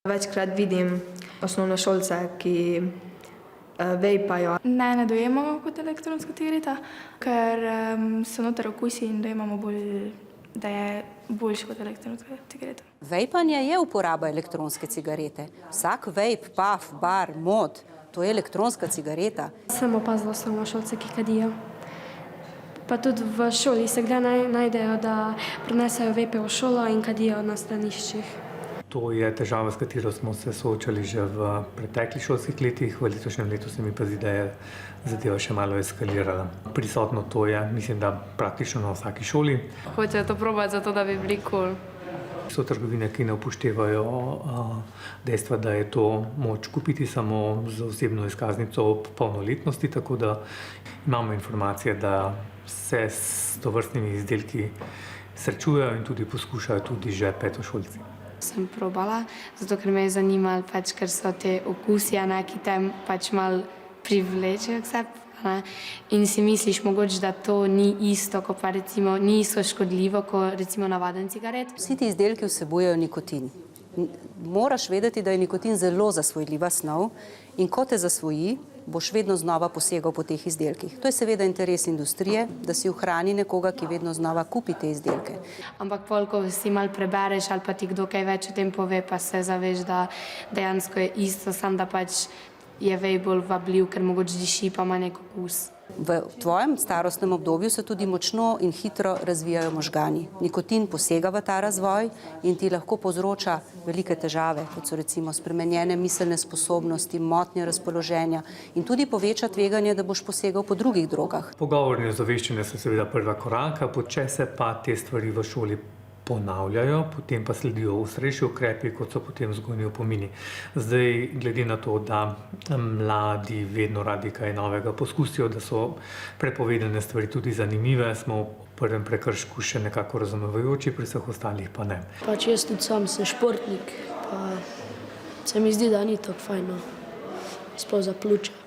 Večkrat vidim osnovnošolce, ki vejpajo. Ne dojemamo kot elektronska cigareta, ker so noter okusi in dojemamo bolj, da je boljši kot elektronska cigareta. Vejpanje je uporaba elektronske cigarete. Vsak vejp, paf, bar, mod, to je elektronska cigareta. Sem opazila osnovnošolce, ki kadijo. Pa tudi v šoli se kdaj najdejo, da prinesejo vejpe v šolo in kadijo na straniščih. To je težava, s katero smo se soočali že v preteklih šolskih letih. V letošnjem letu se mi pa zdi, da je zadeva še malo eskalirala. Prisotno to je, mislim, da praktično na vsaki šoli. Hočejo to probati zato, da bi bili cool. So trgovine, ki ne upoštevajo dejstva, da je to moč kupiti samo z osebno izkaznico ob polnoletnosti, tako da imamo informacije, da se s tovrstnimi izdelki srečujejo in tudi poskušajo tudi že petošolci. Sem probala, zato ker me je zanimalo, ker so te okusi, ki te malo privlečejo k sebi. In si misliš mogoče, da to ni isto, ko pa recimo ni isto škodljivo, kot recimo navaden cigaret. Vsi ti izdelki vsebujejo nikotin. Moraš vedeti, da je nikotin zelo zasvojljiva snov in ko te zasvoji, boš vedno znova posegal po teh izdelkih. To je seveda interes industrije, da si ohrani nekoga, ki vedno znova kupi te izdelke. Ampak pol, ko si malo prebereš ali pa ti kdo kaj več o tem pove, pa se zaveš, da dejansko je isto, samo da je vej bolj vabljiv, ker mogoče diši, pa ima nek okus. V tvojem starostnem obdobju se tudi močno in hitro razvijajo možgani. Nikotin posega v ta razvoj in ti lahko povzroča velike težave, kot so recimo spremenjene miselne sposobnosti, motnje razpoloženja in tudi poveča tveganje, da boš posegal po drugih drogah. Pogovorni ozaveščanje so seveda prva koraka, če se pa te stvari v šoli ponavljajo, potem pa sledijo ostrejši ukrepi, kot so potem vzgojni opomini. Zdaj, glede na to, da mladi vedno radi kaj novega poskusijo, da so prepovedane stvari tudi zanimive, smo v prvem prekršku še nekako razumevajoči, pri vseh ostalih pa ne. Jaz tudi sam sem športnik, pa se mi zdi, da ni tako fajno, sploh za pljuča.